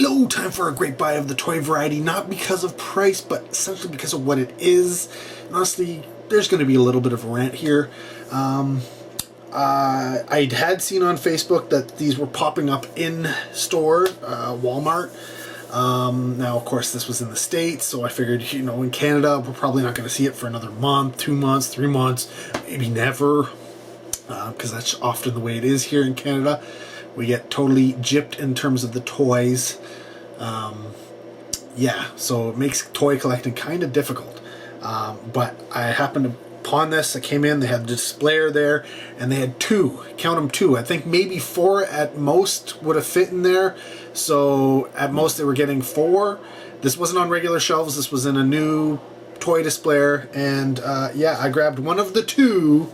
Hello, time for a great buy of the toy variety, not because of price, but essentially because of what it is. And honestly, there's going to be a little bit of a rant here. I had seen on Facebook that these were popping up in store, Walmart. Now, of course, this was in the States, so I figured, in Canada, we're probably not going to see it for another month, 2 months, 3 months, maybe never, because that's often the way it is here in Canada. We get totally gypped in terms of the toys. Yeah, so it makes toy collecting kind of difficult. But I happened upon this. I came in, they had the displayer there, and they had two. Count them, two. I think maybe four at most would have fit in there. So at most they were getting four. This wasn't on regular shelves. This was in a new toy displayer. And yeah, I grabbed one of the two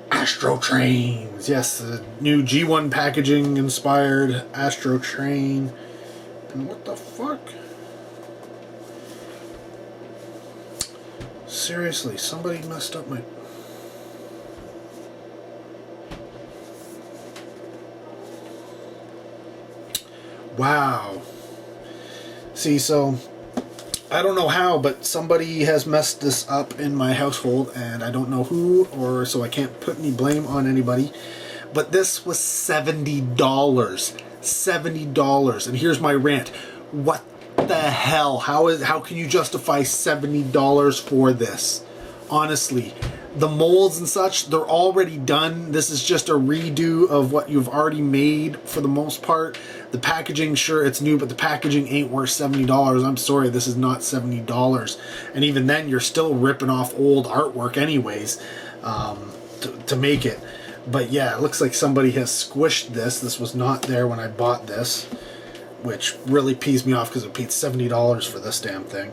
Astrotrains. Yes, the new G1 packaging inspired Astrotrain. And what the fuck? Seriously, somebody messed up my... Wow. See, so I don't know how, but somebody has messed this up in my household, and I don't know who, or so I can't put any blame on anybody. But this was $70. $70. And here's my rant. What the hell? How can you justify $70 for this? Honestly, the molds and such, they're already done. This is just a redo of what you've already made for the most part. The packaging, sure, it's new, but the packaging ain't worth $70. I'm sorry, this is not $70. And even then, you're still ripping off old artwork anyways, to make it. But yeah, it looks like somebody has squished this. This was not there when I bought this, which really pees me off because I paid $70 for this damn thing.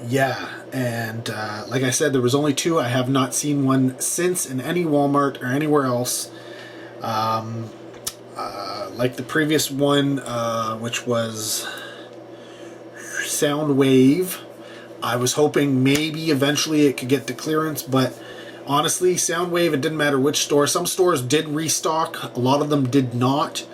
Yeah, and like I said, there was only two. I have not seen one since in any Walmart or anywhere else. Like the previous one, which was Soundwave. I was hoping maybe eventually it could get to clearance, but honestly, Soundwave, it didn't matter which store. Some stores did restock, a lot of them did not.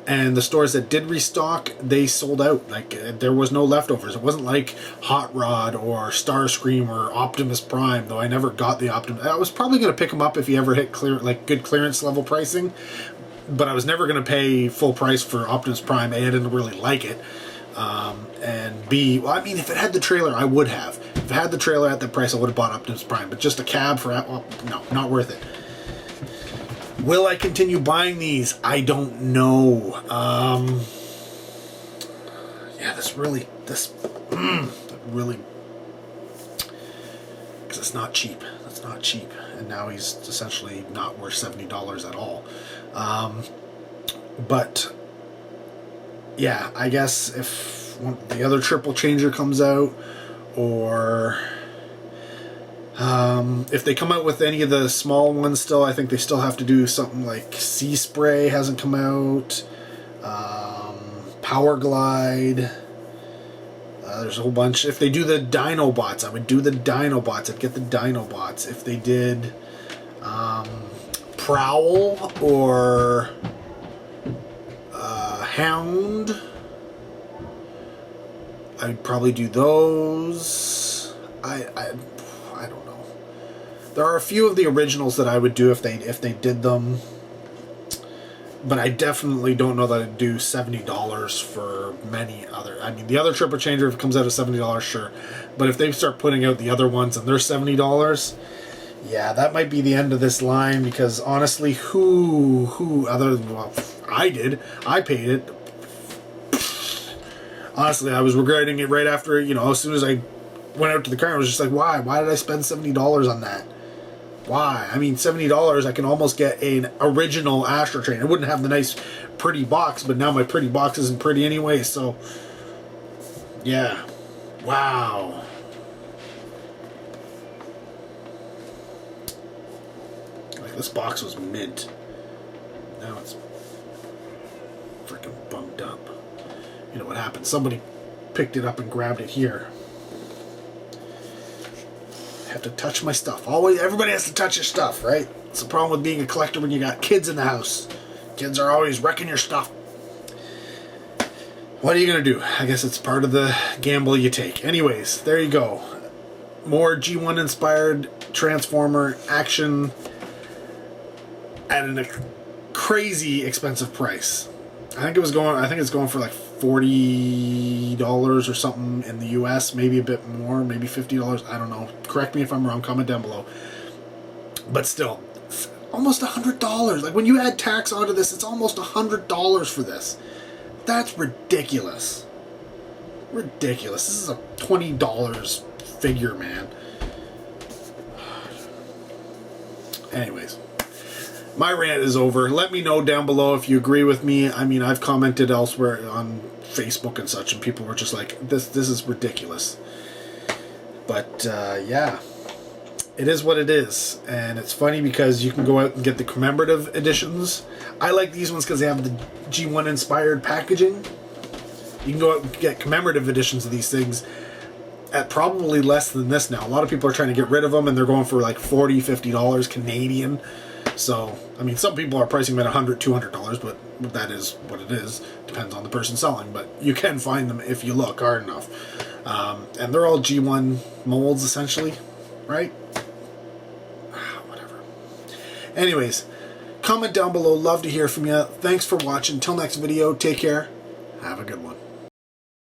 And the stores that did restock, they sold out. Like, there was no leftovers. It wasn't like Hot Rod or Starscream or Optimus Prime, though I never got the Optimus. I was probably going to pick them up if he ever hit good clearance level pricing, but I was never going to pay full price for Optimus Prime. A, I didn't really like it. And B, well, I mean, if it had the trailer, I would have. If it had the trailer at that price, I would have bought Optimus Prime. But just a cab for, well, no, not worth it. Will I continue buying these? I don't know. Yeah, this really, because it's not cheap. It's not cheap. And now he's essentially not worth $70 at all. But, yeah, I guess if the other triple changer comes out, or... if they come out with any of the small ones still, I think they still have to do something like Sea Spray hasn't come out, Power Glide, there's a whole bunch. If they do the Dinobots, I would do the Dinobots. I'd get the Dinobots. If they did Prowl or Hound, I'd probably do those. I don't know. There are a few of the originals that I would do if they did them, but I definitely don't know that I'd do $70 for many other. I mean, the other triple changer, if it comes out at $70, sure, but if they start putting out the other ones and they're $70, yeah, that might be the end of this line, because honestly, who other than, well, I did. I paid it. Honestly, I was regretting it right after, as soon as I went out to the car, I was just like, why? Why did I spend $70 on that? Why? I mean, $70, I can almost get an original Astrotrain. I wouldn't have the nice, pretty box, but now my pretty box isn't pretty anyway, so... yeah. Wow. Like, this box was mint. Now it's freaking bumped up. You know what happened? Somebody picked it up and grabbed it here. I have to touch my stuff. Always, everybody has to touch your stuff, right? It's the problem with being a collector when you got kids in the house. Kids are always wrecking your stuff. What are you going to do? I guess it's part of the gamble you take. Anyways, there you go. More G1 inspired Transformer action at a crazy expensive price. I think it's going for like $40 or something in the US, maybe a bit more, maybe $50. I don't know. Correct me if I'm wrong. Comment down below. But still, almost $100. Like when you add tax onto this, it's almost $100 for this. That's ridiculous. Ridiculous. This is a $20 figure, man. Anyways, my rant is over. Let me know down below if you agree with me. I mean, I've commented elsewhere on Facebook and such, and people were just like, this is ridiculous. But yeah, it is what it is. And it's funny because you can go out and get the commemorative editions. I like these ones because they have the G1 inspired packaging. You can go out and get commemorative editions of these things at probably less than this now. A lot of people are trying to get rid of them, and they're going for like $40, $50 Canadian. So, I mean, some people are pricing them at $100, $200, but that is what it is. Depends on the person selling, but you can find them if you look hard enough. And they're all G1 molds, essentially, right? Whatever. Anyways, comment down below. Love to hear from you. Thanks for watching. Until next video, take care. Have a good one.